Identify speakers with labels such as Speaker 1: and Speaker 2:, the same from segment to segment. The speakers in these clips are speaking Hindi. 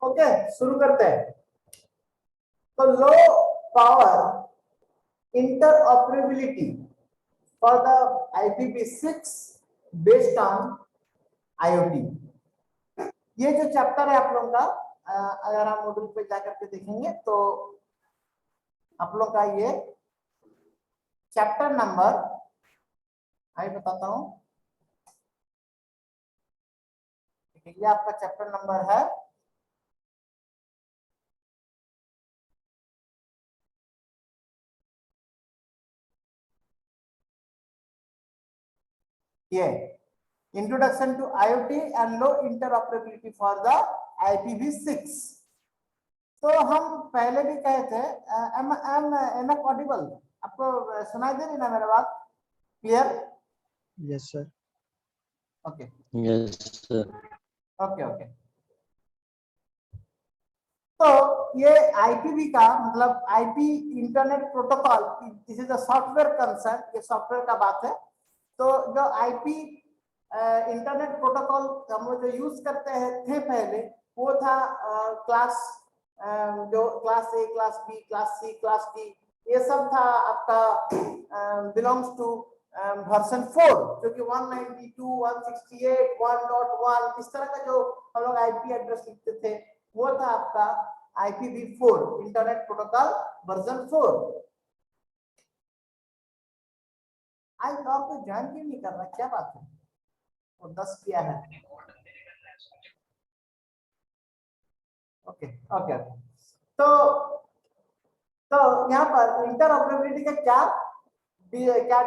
Speaker 1: ओके, शुरू करते हैं। तो low power interoperability for the IPv6 based on IoT। ये जो चैप्टर है आप लोगों का, अगर हम मॉड्यूल पे जाकर के देखेंगे तो आप लोग का ये चैप्टर नंबर, मैं बताता हूं, ये आपका चैप्टर नंबर है ये introduction to IoT and low interoperability for the IPv6। तो हम पहले भी कहे थे, एम ऑडिबल, आपको सुनाई दे रही ना मेरा बात clear?
Speaker 2: Yes sir.
Speaker 1: Okay
Speaker 3: yes sir.
Speaker 1: Okay okay. तो ये IPv का मतलब IP internet protocol, this is a software concern, ये सॉफ्टवेयर का बात है। तो जो IP इंटरनेट प्रोटोकॉल हम लोग जो यूज करते हैं थे पहले, वो था क्लास, जो class A, class B, class C, class D, ये सब था आपका बिलोंग्स टू वर्जन 4, जो कि 192, 168, 1.1 इस तरह का जो हम लोग IP एड्रेस लिखते थे, वो था आपका IPv4 इंटरनेट प्रोटोकॉल वर्जन 4। आज और कोई ज्वाइन क्यों नहीं कर रहा, क्या बात है? वो 10 किया है। Okay okay okay. तो यहाँ पर इंटरऑपरेबिलिटी का क्या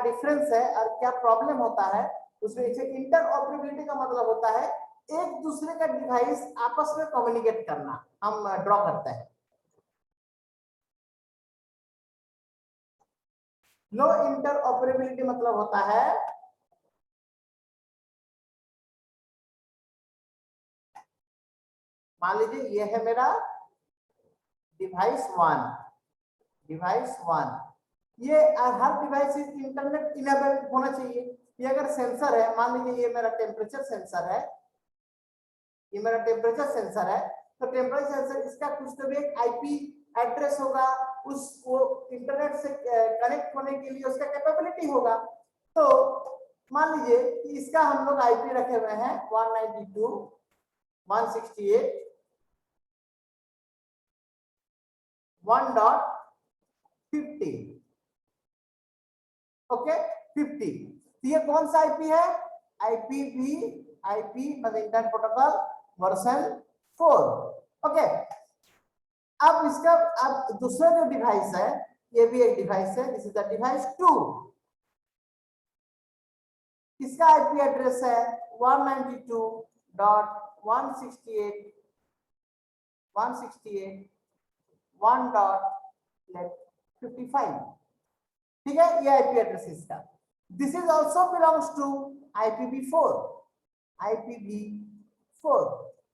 Speaker 1: डिफरेंस है और क्या प्रॉब्लम होता है उसमें। इंटरऑपरेबिलिटी का मतलब होता है एक दूसरे का डिवाइस आपस में कम्युनिकेट करना, हम ड्रॉ करते हैं। नो इंटरऑपरेबिलिटी मतलब होता है मान लीजिए ये है मेरा डिवाइस 1, ये हर डिवाइस इंटरनेट इनेबल होना चाहिए। ये अगर सेंसर है, मान लीजिए ये मेरा टेम्परेचर सेंसर है, ये मेरा टेम्परेचर सेंसर है, तो टेम्परेचर सेंसर इसका कुछ तो भी एक IP एड्रेस होगा, उस वो इंटरनेट से कनेक्ट होने के लिए उसका कैपेबिलिटी होगा। तो मान लीजिए कि इसका हम लोग IP रखे हुए हैं 192, 168, 1.50, ओके 50। तो ये कौन सा IP है? IP मतलब इंटरनेट प्रोटोकॉल वर्जन 4। ओके, अब इसका अब दूसरा जो डिवाइस है, ये भी एक डिवाइस है, दिस इज द डिवाइस 2। इसका IP एड्रेस है 192.168.1.55, ठीक है, ये IP एड्रेस इसका। This is also belongs to IPv4।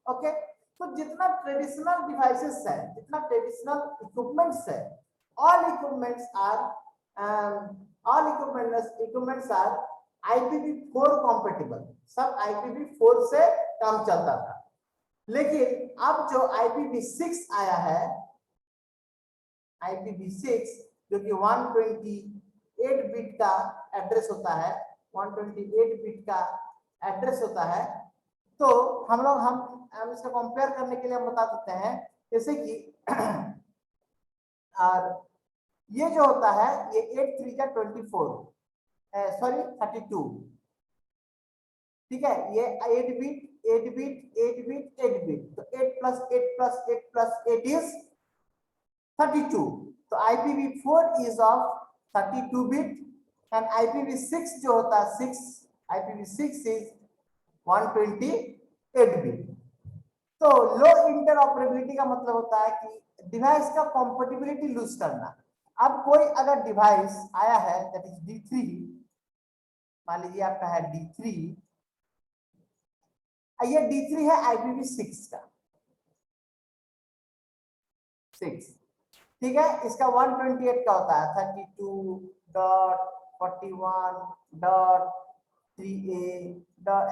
Speaker 1: Okay, तो जितना ट्रेडिशनल डिवाइसेस है, जितना ट्रेडिशनल इक्विपमेंट्स है, all equipments are IPv4 compatible, सब IPv4 से काम चलता था। लेकिन अब जो IPv6 आया है, IPv6 जो कि 128 बिट का एड्रेस होता है, 128 बिट का एड्रेस होता है। तो हम इसका कंपेयर करने के लिए हम बता देते हैं, जैसे कि और ये जो होता है ये 8 3 जा 24, सॉरी 32, ठीक है, ये 8 बिट 8 बिट 8 बिट 8 बिट, तो 8 प्लस 8 प्लस 8 प्लस 8 इज 32। तो IPv4 is of 32 bit and IPv6 जो होता है IPv6 इज 128 बिट। तो लो इंटरऑपरेबिलिटी का मतलब होता है कि डिवाइस का कंपैटिबिलिटी लूज करना। अब कोई अगर डिवाइस आया है दैट इज D3, मान लीजिए आपका है D3, ये D3 है IPv6 का 6, ठीक है, इसका 128 का होता है 32.41.3a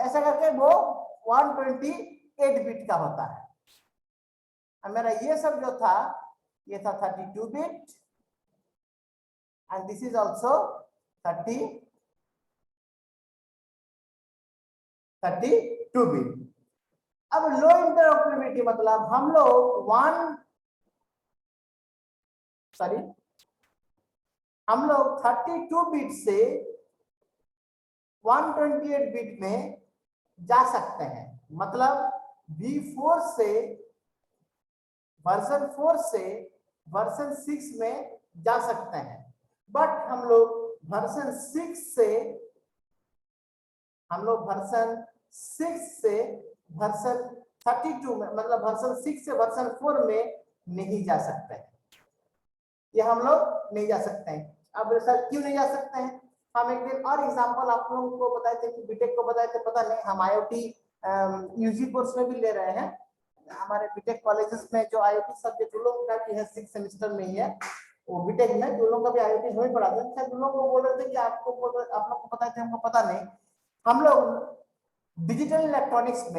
Speaker 1: ऐसा करके वो 128 बिट का होता है। मेरा ये सब जो था ये था 32 bit and this is also 32 bit. अब लो इंटरऑपरेबिलिटी मतलब हम लोग हम लोग 32 बिट से 128 बिट में जा सकते हैं। मतलब V4 से वर्जन 4 से वर्जन 6 में जा सकते हैं, बट हम लोग वर्जन 6 से वर्जन 32 में मतलब वर्जन 6 से वर्जन 4 में नहीं जा सकते हैं। ये हम लोग नहीं जा सकते हैं। अब सर क्यों नहीं जा सकते हैं? हम एक दिन और एग्जांपल आप लोगों को बताए थे कि बीटेक को बताए थे, पता नहीं हम आईओटी यूजी कोर्स में भी ले रहे हैं। हमारे बीटेक कॉलेजेस में जो आईओटी सब्जेक्ट लोगों का भी है 6 सेमेस्टर में ही है, वो बीटेक में जो लोगों का भी आईओटी हमें पढ़ाते हैं। शायद लोगों को बोल रहे थे कि आप लोग को पता है, हमको पता नहीं। हम लोग डिजिटल इलेक्ट्रॉनिक्स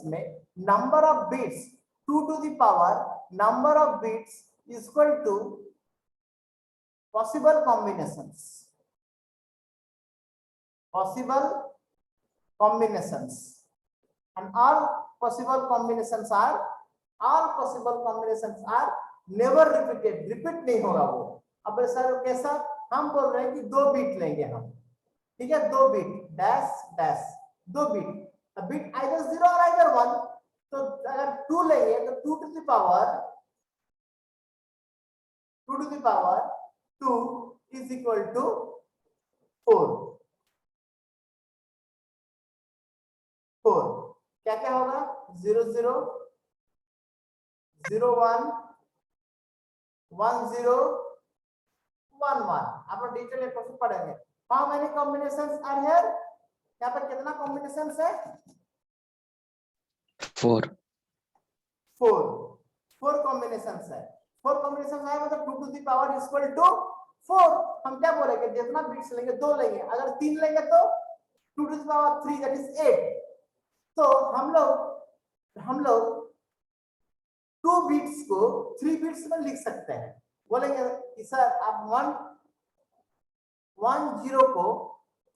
Speaker 1: में number of bits 2 to the power number of bits is equal to possible combinations and all possible combinations are never repeated, repeat नहीं होगा वो। अब सर कैसा? हम बोल रहे हैं कि 2 बिट लेंगे हम, ठीक है, 2 bit dash dash 2 bit, bit either 0 और आइदर 1। तो अगर 2 लेंगे तो 2 to the power 2 is equal to 4। क्या क्या होगा? 0 0 0 1 1 0 1 1। आप लोग डिजिटल इलेक्ट्रॉनिक्स पढ़ेंगे। How many combinations are here? यहाँ पर कितना कॉम्बिनेशंस है?
Speaker 2: 4
Speaker 1: कॉम्बिनेशंस है। 4 कॉम्बिनेशंस है मतलब 2 to the power is equal to 4। हम क्या बोलेंगे? जितना बिट्स लेंगे 2 लेंगे, अगर 3 लेंगे तो 2 to the power 3 that is 8। तो हम लोग 2 बिट्स को 3 बिट्स में लिख सकते हैं। बोलेंगे कि सर आप 1 0 को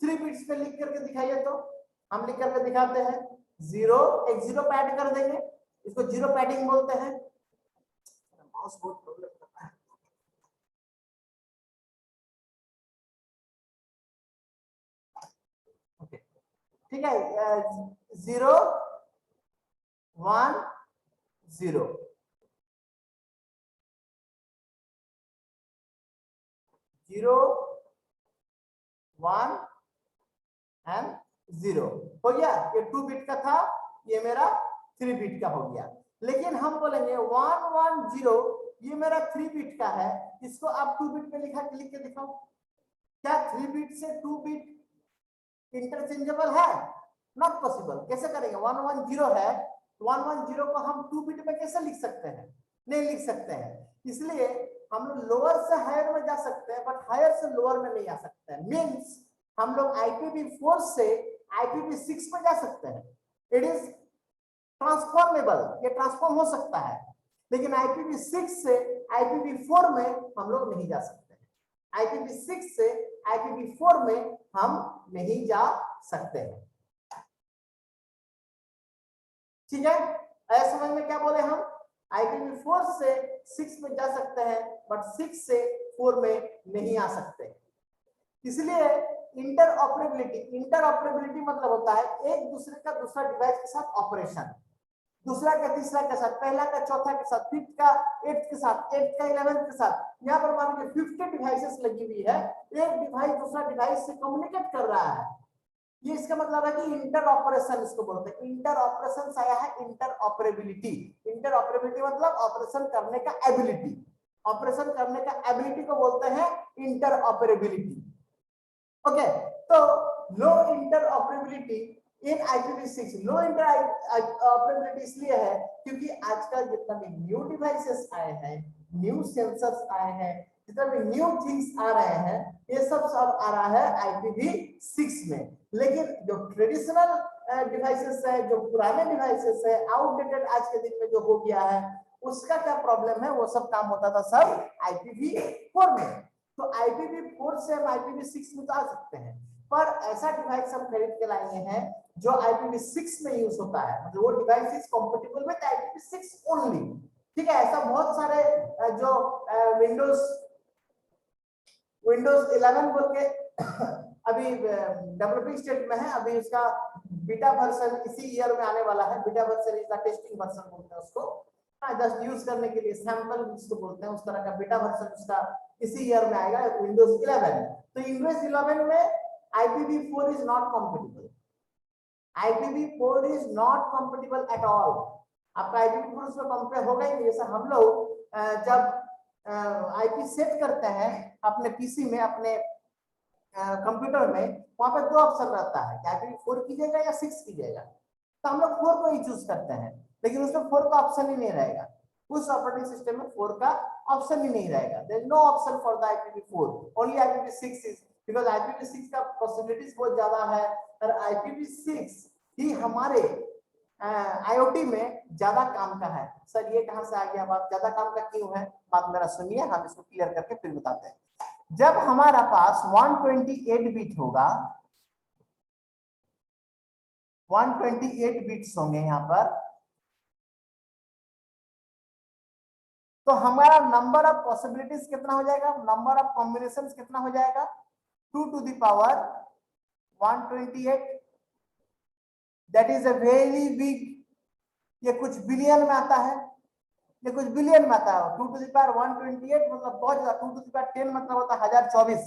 Speaker 1: 3 बिट्स में लिख करके दिखाइए, तो हम लिख करके दिखाते हैं। 0 एक 0 पैड कर देंगे, इसको 0 पैडिंग बोलते हैं। माउस बहुत प्रॉब्लम करता है। ओके ठीक है, 0 1 0 0 1 एंड 0 हो गया। ये 2 बिट का था, ये मेरा 3 बिट का हो गया। लेकिन हम बोलेंगे 1 1 0 ये मेरा 3 बिट का है, इसको आप 2 बिट में लिख के दिखाओ। क्या 3 बिट से 2 बिट इंटरचेंजेबल है? Not possible. कैसे करेंगे? 1 1 0 है, 1 1 0 को हम 2 बिट में कैसे लिख सकते हैं? नहीं लिख सकते हैं। इसलिए हम लोग लोअर से हायर में जा सकते हैं, बट हायर से लोअर में नहीं आ सकते हैं। मींस हम लोग IPv4 से IPv6 में जा सकते हैं। इट इज ट्रांसफॉर्मेबल, ये ट्रांसफॉर्म हो सकता है। लेकिन IPv6 से IPv4 में हम लोग नहीं जा सकते हैं। IPv6 से IPv4 में हम नहीं जा सकते हैं। ठीक है, ऐसे समझ में क्या बोले हम? IPv4 से 6 में जा सकते हैं, बट 6 से 4 में नहीं आ सकते। इसलिए इंटरऑपरेबिलिटी मतलब होता है एक दूसरे का दूसरा डिवाइस के साथ ऑपरेशन, दूसरा का तीसरा के साथ, पहला का चौथा के साथ, फिफ्थ का एट्थ के साथ, एट्थ का 11th के साथ। यहाँ पर मान लीजिए 50 डिवाइसेस लगी हुई है, एक डिवाइस दूसरा डिवाइस से कम्युनिकेट कर रहा है। ये इसका मतलब है कि इंटर ऑपरेशन इसको बोलते हैं। इंटर ऑपरेशन आया है इंटरऑपरेबिलिटी। इंटरऑपरेबिलिटी मतलब ऑपरेशन करने का एबिलिटी, ऑपरेशन करने का एबिलिटी को बोलते हैं इंटरऑपरेबिलिटी। ओके, तो लो इंटरऑपरेबिलिटी इन IPv6, लो इंटरऑपरेबिलिटी इसलिए है क्योंकि आजकल जितना भी न्यू डिवाइसेस आए हैं, न्यू सेंसर्स आए हैं, जितना भी न्यू थिंग्स आ रहे हैं, ये सब आ रहा है IPv6 में। लेकिन जो ट्रेडिशनल डिवाइसेस है, जो पुराने डिवाइसेस है, आउटडेटेड आज के दिन में जो हो गया है, उसका क्या प्रॉब्लम है, वो सब काम होता था सब IPv4 में। तो IPv4 से हम IPv6 में तो आ सकते हैं, पर ऐसा डिवाइस हम खरीद के लाए हैं जो IPv6 में यूज होता है, मतलब वो device is compatible with IPv6 only. ठीक है, ऐसा बहुत सारे जो विंडोज 11 बोल के अभी डेवलपिंग स्टेट में है, अभी उसका बीटा वर्जन इसी ईयर में आने वाला है। Beta version is the testing version बोलते हैं उसको, जस्ट यूज करने के लिए, सैंपल जिसको बोलते हैं, उस तरह का बीटा वर्जन उसका इसी ईयर में आएगा, विंडोज 11। तो विंडोज 11 में IPv4 is not compatible, IPv4 is not compatible at all. आपका IPv4 उसमें कंपेयर होगा ही नहीं। जैसे हम लोग जब IP सेट करते हैं अपने पीसी में, अपने कंप्यूटर में, वहां पर दो ऑप्शन रहता है कि IPv4 कीजिएगा या 6 कीजिएगा। तो हम लोग 4 को ही चूज करते हैं, लेकिन उसमें 4 का ऑप्शन ही नहीं रहेगा। उस ऑपरेटिंग सिस्टम में 4 का ऑप्शन ही नहीं रहेगा। There is no option for the IPv4, only IPv6 is, because IPv6 का पॉसिबिलिटीज बहुत ज्यादा है, और IPv6 ही हमारे IoT में ज्यादा काम का है। सर ये कहां से आ गया बात, ज्यादा काम का क्यों है, बात मेरा सुनिए, हम इसको क्लियर करके फिर बताते हैं। जब हमारा पास 128 बिट होगा, 128 बिट्स होंगे यहां पर, तो हमारा नंबर ऑफ पॉसिबिलिटीज कितना हो जाएगा, नंबर ऑफ कॉम्बिनेशंस कितना हो जाएगा, 2 to the power 128। That is a very big, ये कुछ बिलियन में आता है, ये कुछ बिलियन में आता है। 2 to the power 128 मतलब बहुत ज्यादा। 2 to the power 10 मतलब होता है 1024,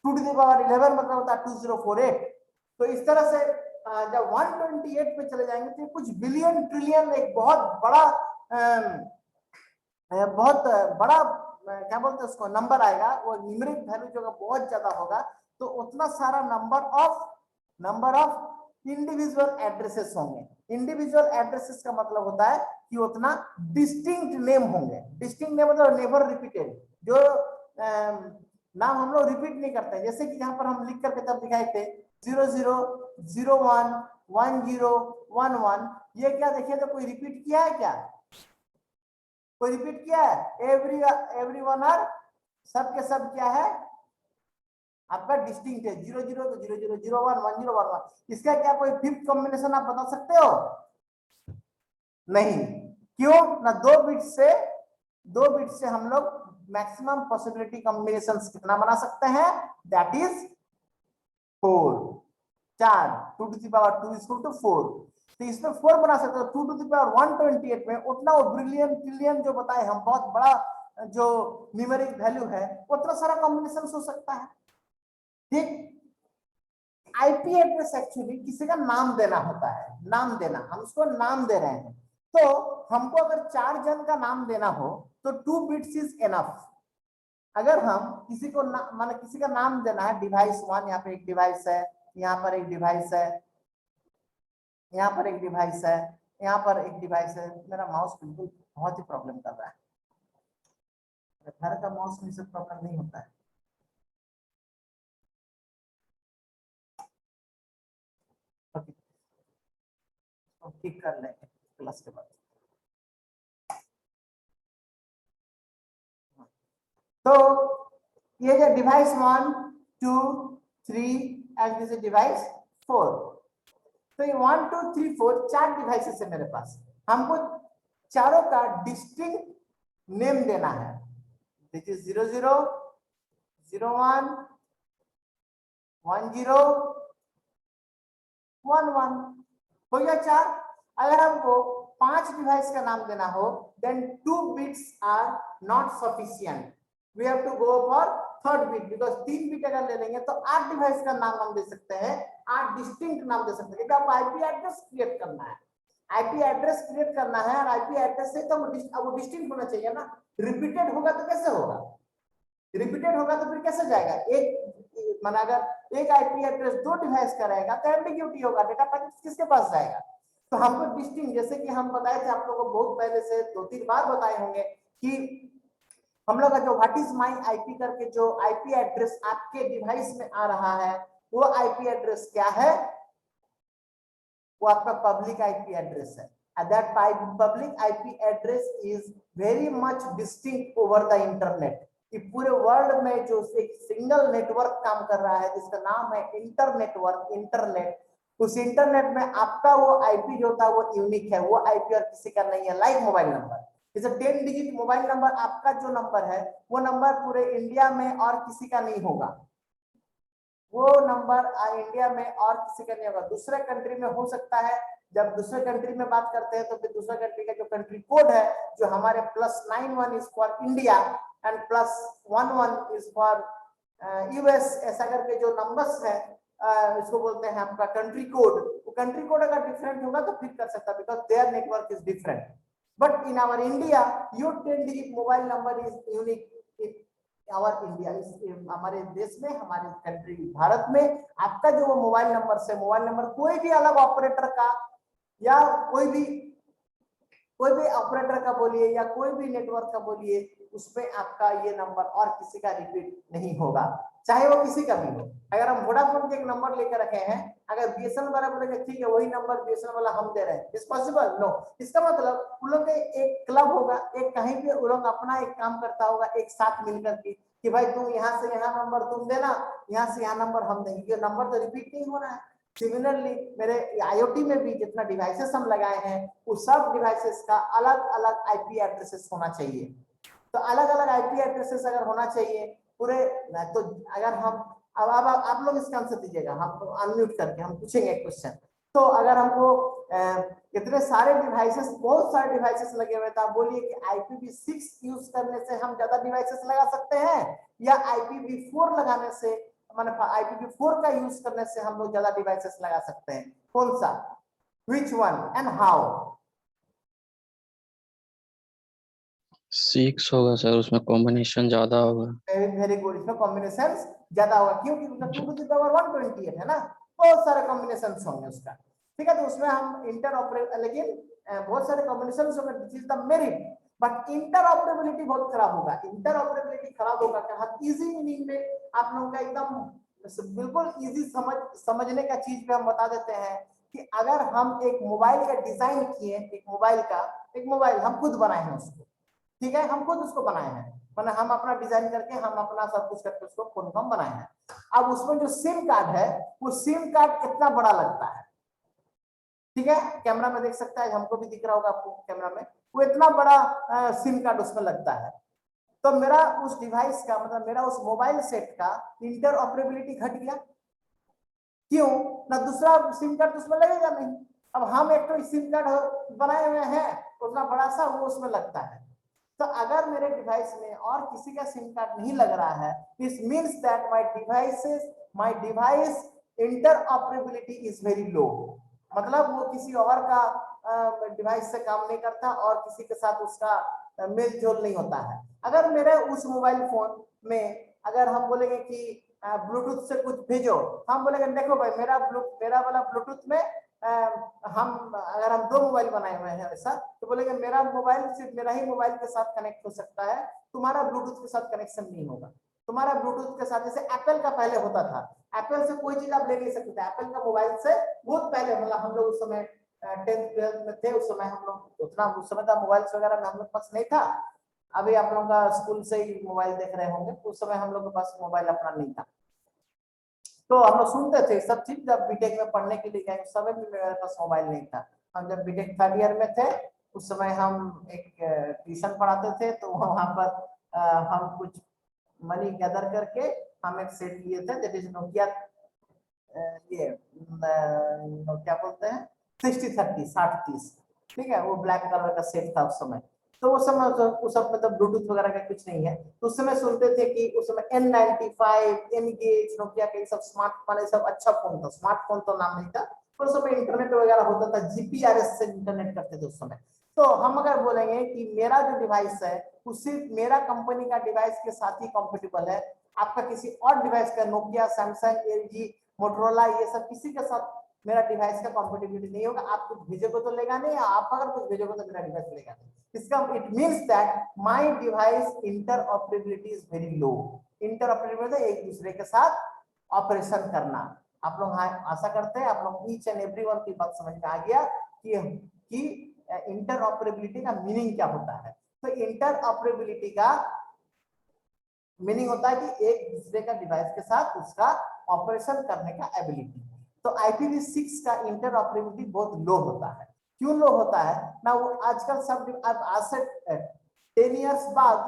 Speaker 1: 2 to the power 11 मतलब होता है 2048। तो इस तरह से जब 128 पे चले जाएंगे तो कुछ बिलियन ट्रिलियन, एक बहुत बड़ा क्या बोलते हैं उसको, नंबर आएगा। वो न्यूमेरिक वैल्यू जो बहुत ज्यादा होगा, तो उतना सारा नंबर ऑफ इंडिविजुअल एड्रेसेस होंगे। इंडिविजुअल एड्रेसेस का मतलब होता है कि उतना डिस्टिंक्ट नेम होंगे। डिस्टिंक्ट नेम मतलब नेवर रिपीटेड, जो नाम हम लोग रिपीट नहीं करते। जैसे कि यहाँ पर हम लिख करके तब दिखाए थे 0001 1011, ये क्या देखिए, तो कोई रिपीट किया है क्या, कोई रिपीट किया है, एवरीवन आर, सब के सब क्या है आपका डिस्टिंक्ट है। 00 तो 0001 1011। इसका क्या कोई फिफ्थ कॉम्बिनेशन आप बता सकते हो, नहीं। क्यों ना, दो बिट से हम लोग मैक्सिमम पॉसिबिलिटी कॉम्बिनेशंस कितना बना सकते हैं, that is 4। 4 2 to the power 2 is equal to 4। तो इसमें 4 बना सकते हो। 2 to the power 128 में उतना वो ब्रिलियन ट्रिलियन जो बताए हम, बहुत बड़ा जो न्यूमेरिक वैल्यू है, उतना सारा कॉम्बिनेशन हो सकता है। ठीक। आईपी एड्रेस एक्चुअली किसी का नाम देना होता है, नाम देना, हम उसको नाम दे रहे हैं। तो हमको अगर 4 जन का नाम देना हो तो 2 बिट्स इज एनफ। अगर हम किसी को माने किसी का नाम देना है, डिवाइस 1, यहाँ पे एक डिवाइस है, यहाँ पर एक डिवाइस है, यहाँ पर एक डिवाइस है, यहाँ पर एक डिवाइस है। मेरा माउस बिल्कुल बहुत ही प्रॉब्लम कर रहा है, घर का माउस में से प्रॉब्लम नहीं होता है। ठीक कर लेंगे क्लास के बाद। तो ये जो device 1 2 3 and this is device 4। तो ये 1 2 3 4 4 डिवाइसेस है मेरे पास। हमको चारों का डिस्टिंक्ट नेम देना है। दिस इज 00 01 10 11 हो गया 4। अगर हमको 5 डिवाइस का नाम देना हो, then 2 bits are not sufficient, we have to go for third bit, because 3 bit अगर ले लेंगे तो 8 डिवाइस का नाम हम दे सकते हैं, 8 डिस्टिंक्ट नाम दे सकते हैं। आपको आईपी एड्रेस क्रिएट करना है, आईपी एड्रेस क्रिएट करना है, और आईपी एड्रेस से तो वो डिस्टिंक्ट होना चाहिए ना। रिपीटेड होगा तो कैसे होगा, रिपीटेड होगा तो फिर कैसे जाएगा। एक माना अगर एक आईपी एड्रेस 2 डिवाइस का रहेगा तो एम्बिग्यूटी होगा, डेटा पैकेट किसके पास जाएगा। तो हमको डिस्टिंक्ट, जैसे कि हम बताए थे आप लोगों को बहुत पहले से 2-3 बार बताए होंगे कि हम लोग का जो व्हाट इज माई आईपी करके जो आईपी एड्रेस आपके डिवाइस में आ रहा है, वो आईपी एड्रेस क्या है, वो आपका पब्लिक आईपी एड्रेस है। And that public IP address is very much distinct over the internet, कि पूरे वर्ल्ड में जो एक सिंगल नेटवर्क काम कर रहा है जिसका नाम है इंटरनेटवर्क, इंटरनेट, उस इंटरनेट में आपका वो आईपी जो था वो यूनिक है, वो आईपी और किसी का नहीं है। लाइक मोबाइल नंबर, जैसे 10 डिजिट मोबाइल नंबर आपका जो नंबर है वो नंबर पूरे इंडिया में और किसी का नहीं होगा, वो नंबर इंडिया में और किसी का नहीं होगा। दूसरे कंट्री में हो सकता है, जब दूसरे कंट्री में बात करते हैं तो फिर दूसरे कंट्री का जो कंट्री कोड है, जो हमारे +91 is for India and +11 is for US, ऐसा करके जो नंबर्स है इसको बोलते हैं आपका कंट्री कोड। वो कंट्री कोड अगर डिफरेंट होगा तो फिर कर सकता है, because there network is different. But in our India your 10 digit mobile number is unique in our India, हमारे देश में, हमारे कंट्री भारत में आपका जो मोबाइल नंबर से, मोबाइल नंबर कोई भी अलग ऑपरेटर का या कोई भी ऑपरेटर का बोलिए या कोई भी नेटवर्क का बोलिए, उसमें आपका ये नंबर और किसी का रिपीट नहीं होगा, चाहे वो किसी का भी हो। अगर हम वोडाफोन के एक नंबर लेकर रखे हैं, अगर बीएसएनएल वाला बोलेगा ठीक है वही नंबर बीएसएनएल वाला हम दे रहे हैं, इज पॉसिबल? नो। इसका मतलब उन लोग का एक क्लब होगा, एक कहीं पे उन लोग अपना एक काम करता होगा एक साथ मिलकर के, कि भाई तुम यहाँ से यहाँ नंबर तुम देना, यहाँ से यहाँ नंबर हम देंगे, ये नंबर तो रिपीट नहीं हो रहा है। सिमिलरली मेरे आईओटी में भी जितना डिवाइसेस हम लगाए हैं, उस सब डिवाइसेस का अलग अलग आईपी एड्रेसेस होना चाहिए। तो अलग अलग आईपी एड्रेसेस अगर होना चाहिए पूरे, तो अगर हम अब आप लोग इसका आंसर दीजिएगा, हम अनम्यूट करके हम पूछेंगे एक क्वेश्चन। तो अगर हमको इतने सारे डिवाइसेस, बहुत सारे डिवाइसेस लगे हुए, तो आप बोलिए कि IPv6 यूज करने से हम ज्यादा डिवाइसेस लगा सकते हैं या IPv4 लगाने से, मतलब IPv4 का यूज करने से हम लोग ज्यादा डिवाइसेस लगा सकते हैं? कौन सा? Which one and how?
Speaker 2: 6 होगा सर, उसमें कॉम्बिनेशन ज्यादा होगा।
Speaker 1: वेरी गुड, इसमें कॉम्बिनेशन ज्यादा होगा क्योंकि उसका 2 to the power 128 है ना, बहुत सारे कॉम्बिनेशन होंगे उसका। ठीक है, तो उसमें हम इंटरऑपरेबल, लेकिन बहुत सारे कॉम्बिनेशन होंगे, this is the merit. But interoperability बहुत खराब होगा, इंटरऑपरेबिलिटी खराब होगा कि हम इजी मीनिंग में आप लोगों का एकदम बिल्कुल इजी समझने का चीज पे हम बता देते हैं कि अगर हम एक मोबाइल का डिजाइन किए, एक मोबाइल हम खुद बनाए हैं उसको, ठीक है, हम खुद उसको बनाए हैं, मतलब हम अपना डिजाइन करके, हम अपना सब कुछ करके उसको फोन हम बनाए हैं। अब उसमें जो सिम कार्ड है, वो सिम कार्ड कितना बड़ा लगता है, ठीक है, कैमरा में देख सकता है, हमको भी दिख रहा होगा आपको कैमरा में, वो इतना बड़ा सिम कार्ड उसमें लगता है। तो मेरा उस डिवाइस का, मतलब मेरा उस मोबाइल सेट का इंटरऑपरेबिलिटी घट गया, क्यों ना? दूसरा सिम कार्ड उसमें लगेगा नहीं। अब हम एक तो सिम कार्ड बनाए हुए हैं, उतना बड़ा सा वो उसमें लगता है। तो अगर मेरे डिवाइस में और किसी का सिम कार्ड नहीं लग रहा है, this means that my device interoperability is very low, मतलब वो किसी और का डिवाइस से काम नहीं करता और किसी के साथ उसका मेल जोल नहीं होता है। अगर मेरे उस मोबाइल फोन में अगर हम बोलेंगे कि ब्लूटूथ से कुछ भेजो, हम बोलेंगे देखो भाई मेरा वाला ब्लूटूथ में हम अगर हम 2 मोबाइल बनाए हुए हैं ऐसा, तो बोलेंगे मेरा मोबाइल सिर्फ मेरा ही मोबाइल के साथ कनेक्ट हो सकता है, तुम्हारा ब्लूटूथ के साथ कनेक्शन नहीं होगा। तुम्हारा ब्लूटूथ के साथ, जैसे एप्पल का पहले होता था, एप्पल से कोई चीज आप ले नहीं सकते थे, एप्पल का मोबाइल से बहुत पहले, मतलब हम लोग उस समय 10th 12th में थे, उस समय हम लोग उतना उस समय का मोबाइल वगैरह में हम लोग पास नहीं था। अभी आप लोगों का स्कूल से ही मोबाइल देख रहे होंगे, उस समय हम लोग के पास मोबाइल अपना नहीं था। तो हम लोग सुनते थे सब चीज, जब बीटेक में पढ़ने के लिए गए उस समय भी मेरे पास मोबाइल नहीं था। हम जब बीटेक 3rd ईयर में थे उस समय हम एक ट्यूशन पढ़ाते थे, तो वहां पर हम कुछ मनी गैदर करके हम एक सेट लिए थे, दैट इज नोकिया, ये क्या बोलते हैं 6030 6030, ठीक है, वो ब्लैक कलर का सेट था उस समय। तो उस समय मतलब ब्लूटूथ वगैरह का कुछ नहीं है, तो उस समय सुनते थे कि उस समय N95 एनगेज नोकिया के सब स्मार्टफोन, सब अच्छा फोन था, स्मार्टफोन तो नाम नहीं था, पर उस समय इंटरनेट वगैरह होता था, जीपीआरएस से इंटरनेट करते थे उस समय। तो हम अगर बोलेंगे कि मेरा जो डिवाइस है वो सिर्फ मेरा कंपनी का डिवाइस के साथ ही कंपेटिबल है, आपका किसी और डिवाइस का, नोकिया, सैमसंग, एलजी, मोटरोला, ये सब किसी के साथ मेरा डिवाइस का कंपेटिबिलिटी नहीं होगा। आप कुछ भेजोगे तो लेगा नहीं, आप अगर कुछ भेजोगे तो मेरा डिवाइस लेगा नहीं। इसका it means that my device interoperability is very low. Interoperability एक दूसरे के साथ ऑपरेशन करना। आप लोग आशा करते हैं आप लोग ईच एंड एवरीवन की बात समझ में आ गया कि इंटरऑपरेबिलिटी का मीनिंग क्या होता है। तो इंटरऑपरेबिलिटी का मीनिंग होता है कि एक दूसरे का डिवाइस के साथ उसका ऑपरेशन करने का एबिलिटी। तो IPv6 का इंटरऑपरेबिलिटी बहुत लो होता है। क्यों लो होता है ना, वो आजकल सब आज से 10 इयर्स बाद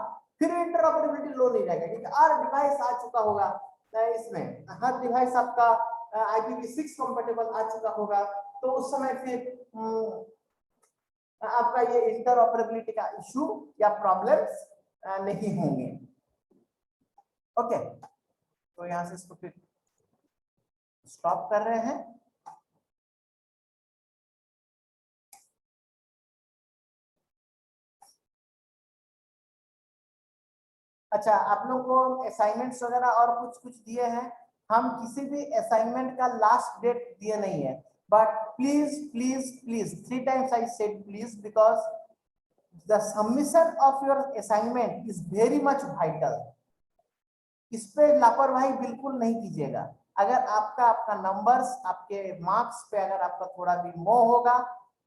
Speaker 1: फिर इंटरऑपरेबिलिटी लो नहीं रहेगा, क्योंकि हर डिवाइस आ चुका होगा इसमें, हर डिवाइस आपका IPv6 कंपेटेबल आ चुका होगा। तो उस समय फिर आपका ये इंटरऑपरेबिलिटी का इशू या प्रॉब्लम्स नहीं होंगे। ओके, तो यहां से इसको फिर स्टॉप कर रहे हैं। अच्छा, आप लोग को असाइनमेंट्स वगैरह और कुछ कुछ दिए हैं। हम किसी भी असाइनमेंट का लास्ट डेट दिए नहीं है, but please please please 3 times I said please, because the submission of your assignment is very much vital. इस पे लापरवाही बिल्कुल नहीं कीजिएगा। अगर आपका नंबर्स, आपके मार्क्स पे अगर आपका थोड़ा भी मोह होगा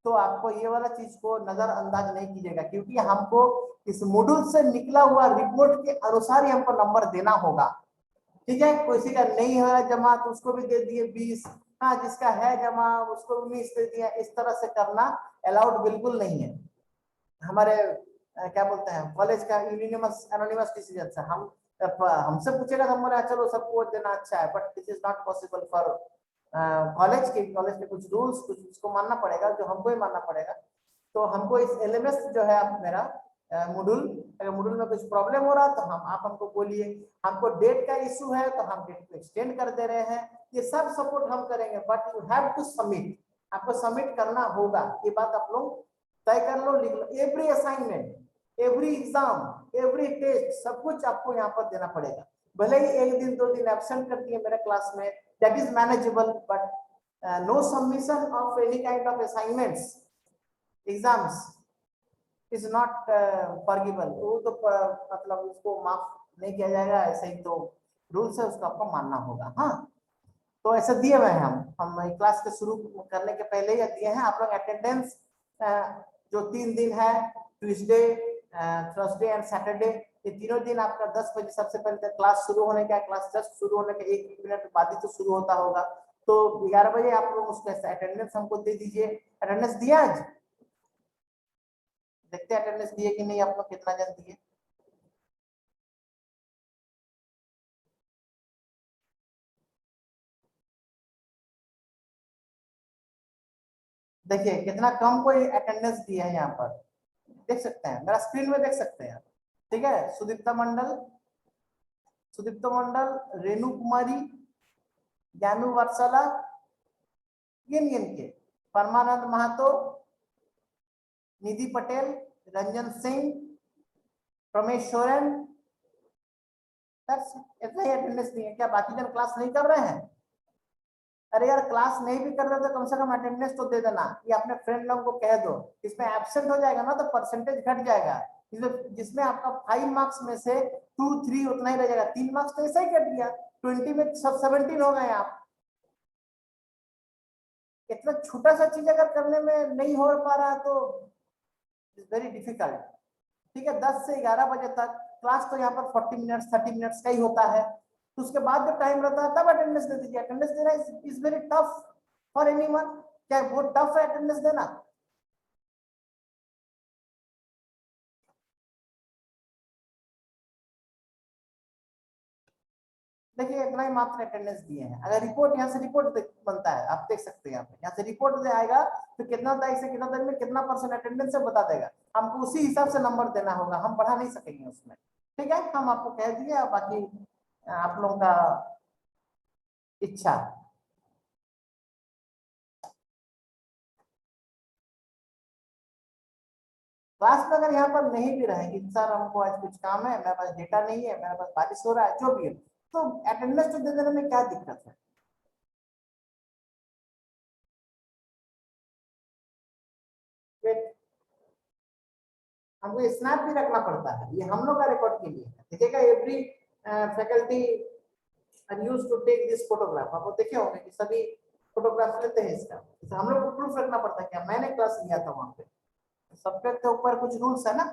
Speaker 1: तो आपको ये वाला चीज को नजरअंदाज नहीं कीजिएगा, क्योंकि हमको इस मॉड्यूल से निकला हुआ रिपोर्ट के अनुसार ही हमको नंबर देना होगा। ठीक है, किसी का नहीं है जमा तो उसको भी दे दिए 20, हाँ जिसका है जमा उसको भी 20 दे दिया। इस तरह से करना अलाउड बिल्कुल नहीं है। हमारे क्या बोलते हैं कॉलेज का यूनिनमस एनोनिमस डिसीजन से हमसे पूछेगा तो हम बोले चलो सबको देना अच्छा है, but this is not possible for college के कुछ रूल्स, कुछ उसको मानना पड़ेगा, जो हमको ही मानना पड़ेगा। तो हमको इस LMS जो है आप मेरा मॉड्यूल, अगर मॉड्यूल में कुछ प्रॉब्लम हो रहा है तो आप हमको बोलिए। हमको डेट का इशू है तो हम डेट को एक्सटेंड कर दे रहे हैं, ये सब सपोर्ट हम करेंगे, but you have to submit. आपको सबमिट करना होगा, ये बात आप लोग तय कर लो, लिख लो। Every assignment, every exam, every test, सब कुछ आपको यहाँ पर देना पड़ेगा। भले ही 1 दिन 2 दिन एब्सेंट करती है मेरे क्लास में, that is manageable, but no submission of any kind of assignments, exams is not forgivable. वो तो मतलब उसको माफ नहीं किया जाएगा, ऐसे ही तो रूल्स है, उसको आपको मानना होगा। हाँ, तो ऐसा दिए हुए हैं हम क्लास के शुरू करने के पहले ही दिए हैं। आप लोग अटेंडेंस जो 3 दिन है, ट्यूसडे, थर्सडे एंड सैटरडे, ये तीनों दिन आपका 10 बजे सबसे पहले क्लास शुरू होने का, क्लास जस्ट शुरू होने के 1 मिनट बाद ही तो शुरू होता होगा। तो 11 बजे आप लोग उसका अटेंडेंस हमको दे दीजिए। अटेंडेंस दिया आज, देखते हैं अटेंडेंस दिए कि नहीं, आप लोग कितना जन दिए। देखिए कितना कम कोई अटेंडेंस दिया है, यहाँ पर देख सकते हैं, मेरा स्क्रीन में देख सकते हैं। ठीक है, सुदीप्ता मंडल, रेणु कुमारी, ज्ञानू वत्सला, के परमानंद महतो, निधि पटेल, रंजन सिंह, प्रमेश सोरेन, इतना ही अटेंडेंस दिए। क्या बाकी जन क्लास नहीं कर रहे हैं? अरे यार, क्लास नहीं भी कर रहे तो कम से कम अटेंडेंस तो दे देना, ये अपने फ्रेंड लोगों को कह दो। इसमें एब्सेंट हो जाएगा ना तो परसेंटेज घट जाएगा, जिसमें आपका 5 मार्क्स में से 2 3 उतना ही रह जाएगा। 3 मार्क्स तो ऐसा ही कट गया, 20 में सब 17 हो गए आप। इतना छोटा सा चीज अगर करने में नहीं हो पा रहा तो इट्स वेरी डिफिकल्ट। ठीक है, 10 से 11 बजे तक क्लास, तो यहाँ पर 40 मिनट्स 30 मिनट्स का ही होता है। तो उसके बाद जो टाइम रहता है तब अटेंडेंस दे दीजिए। अटेंडेंस देना is very tough for anyone. क्या बहुत टफ है अटेंडेंस देना? देखिए इतना ही मात्र अटेंडेंस दिए हैं। अगर रिपोर्ट यहाँ से रिपोर्ट बनता है, आप देख सकते हैं यहाँ से रिपोर्ट आएगा तो कितना तारीख से कितना तारीख में कितना % अटेंडेंस है बता देगा। हमको उसी हिसाब से नंबर देना होगा, हम बढ़ा नहीं सकेंगे उसमें। ठीक है, हम आपको कह दिए, बाकी आप लोगों का इच्छा। क्लास में अगर यहाँ पर नहीं भी रहेगी, सर हमको आज कुछ काम है, मेरे पास डेटा नहीं है, मेरे पास बारिश हो रहा है, जो भी है, तो अटेंडेंस तो दे देने में क्या दिक्कत है? हमको स्नैप भी रखना पड़ता है, ये हम लोग का रिकॉर्ड के लिए है। देखिएगा every faculty and used to take this photograph। आप देखे होंगे कि सभी फोटोग्राफ लेते हैं इसका, तो हम लोग को प्रूफ रखना पड़ता है कि मैंने क्लास लिया था वहां पे, सब्जेक्ट के ऊपर कुछ रूल्स है ना।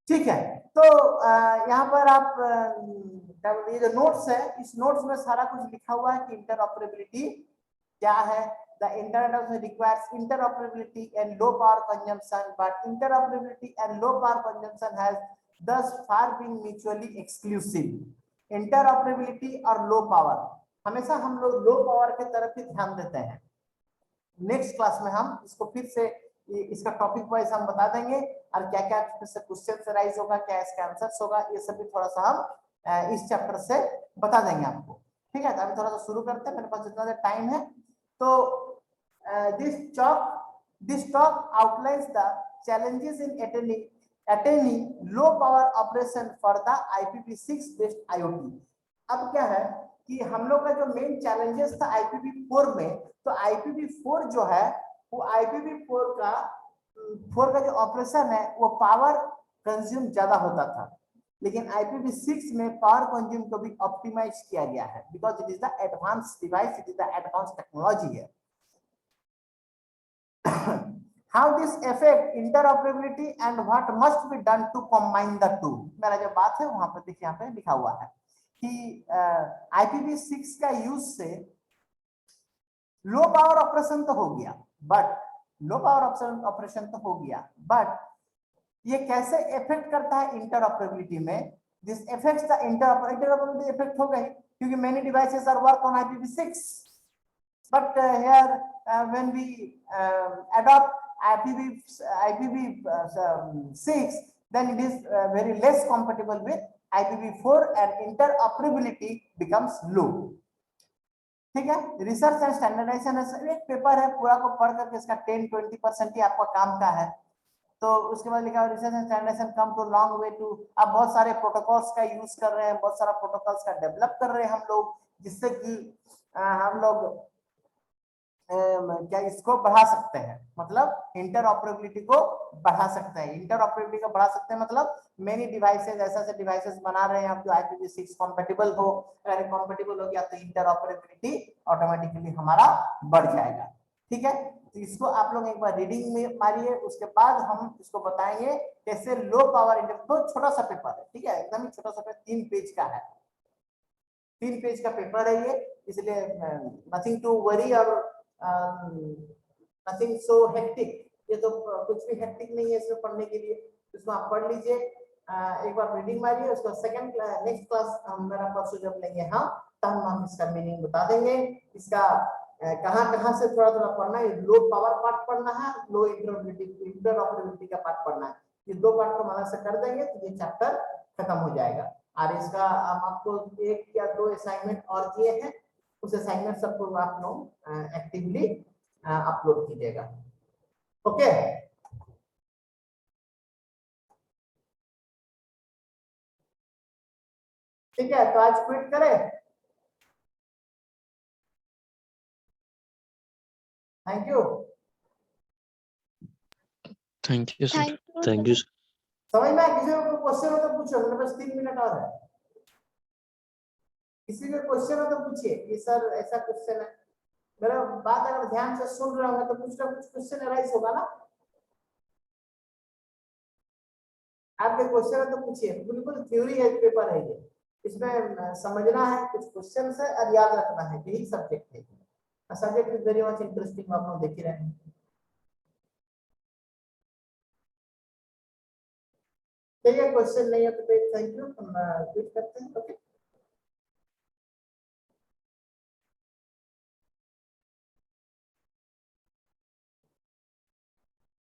Speaker 1: ठीक है, तो यहाँ पर आप ये जो नोट्स है, इस नोट्स में सारा कुछ लिखा हुआ है कि इंटरऑपरेबिलिटी क्या है। The internet also requires interoperability and low power consumption, but interoperability and low power consumption has thus far been mutually exclusive। interoperability और low power, हमेशा हम लोग लो पावर के तरफ ही ध्यान देते हैं। नेक्स्ट क्लास में हम इसको फिर से इसका टॉपिक वाइज हम बता देंगे, और क्या क्या क्वेश्चन राइज होगा, क्या इसका आंसर्स होगा, ये सब भी थोड़ा सा हम इस चैप्टर से बता देंगे आपको। ठीक है, तो अभी थोड़ा सा शुरू करते हैं, मेरे पास जितना देर टाइम है। तो this talk outlines the challenges in attaining low power operation for the IPv6 based IoT। अब क्या है कि हम लोग का जो मेन चैलेंजेस था IPv4 में, तो IPv4 जो है वो IPv4 का जो ऑपरेशन है वो पावर कंज्यूम ज्यादा होता था, लेकिन IPv6 में पावर कंज्यूम को भी ऑप्टिमाइज किया गया है, because it is the advance device, it is the advance technology है। How this affect interoperability and what must be done to combine the two। मेरा जो बात है वहां पर देखिए, यहाँ पे लिखा हुआ है कि IPv6 का यूज से लो पावर ऑपरेशन तो हो गया, बट लो पावर ऑपरेशन तो हो गया, बट ये कैसे इफेक्ट करता है इंटरऑपरेबिलिटी में। This effects the interoperability effect हो गई क्योंकि many devices are work on IPv6, but here when we adopt IPv6, then it is very less compatible with IPv4 and interoperability becomes low। ठीक है, रिसर्च एंड स्टैंडर्डाइजेशन एक पेपर है, पूरा को पढ़ करके इसका 10-20% ही आपका काम का है। तो उसके बाद लिखा है research and standardization come to long way to, अब बहुत सारे प्रोटोकॉल्स का यूज कर रहे हैं, बहुत सारा प्रोटोकॉल्स का डेवलप कर रहे हैं हम लोग, जिससे कि हम लोग क्या इसको बढ़ा सकते हैं, मतलब इंटरऑपरेबिलिटी को बढ़ा सकते हैं। इंटरऑपरेबिलिटी को बढ़ा सकते हैं मतलब मेनी डिवाइसेस, ऐसे डिवाइसेस बना रहे हैं आप जो IPv6 कंपैटिबल हो, अगर कंपैटिबल हो गया तो इंटरऑपरेबिलिटी ऑटोमेटिकली हमारा बढ़ जाएगा। ठीक है, तो इसको आप लोग एक बार रीडिंग में मारिए, उसके बाद हम इसको बताएंगे कैसे लो पावर इंटर। तो छोटा सा पेपर है, ठीक है, एकदम ही छोटा सा पेपर, 3 पेज का है, 3 पेज का पेपर है ये, इसलिए नथिंग टू वरी और नथिंग सो हेक्टिक, ये तो कुछ भी हेक्टिक नहीं है इसमें पढ़ने के लिए, इसको आप पढ़ लीजिए, एक बार रीडिंग मारिए, उसको सेकंड नेक्स्ट क्लास मेरा परसों जब लेंगे हम, तब हम इसका मीनिंग बता देंगे, इसका कहां से थोड़ा थोड़ा पढ़ना है। लो पावर पार्ट पढ़ना है, लो इंटरऑपरेबिलिटी का पार्ट पढ़ना है, ये 2 पार्ट को मदद से कर देंगे तो ये चैप्टर खत्म हो जाएगा। और इसका हम आपको 1 या 2 असाइनमेंट और दिए हैं, उस असाइनमेंट सबको आप लोग एक्टिवली अपलोड कीजिएगा। ओके, ठीक है, तो आज क्विट करें। Thank you,
Speaker 2: thank you sir.
Speaker 3: Thank you.
Speaker 1: समझ में किसी को क्वेश्चन हो तो पूछो, मेरे पास 3 मिनट और है, किसी को क्वेश्चन हो तो पूछिए कि सर ऐसा क्वेश्चन है, मेरा बात अगर ध्यान से सुन रहे होंगे तो कुछ ना कुछ क्वेश्चन राइज होगा ना, आपके क्वेश्चन है तो पूछिए, बिल्कुल थ्योरी है पेपर है ये, इसमें समझना है, कुछ क्वेश्चन है और याद रखना है, यही सब्जेक्ट है। Subject is very much interesting, आप लोग देख ही रहे हैं। चलिए, क्वेश्चन नहीं है तो थैंक यू, हम क्विट करते हैं। ओके।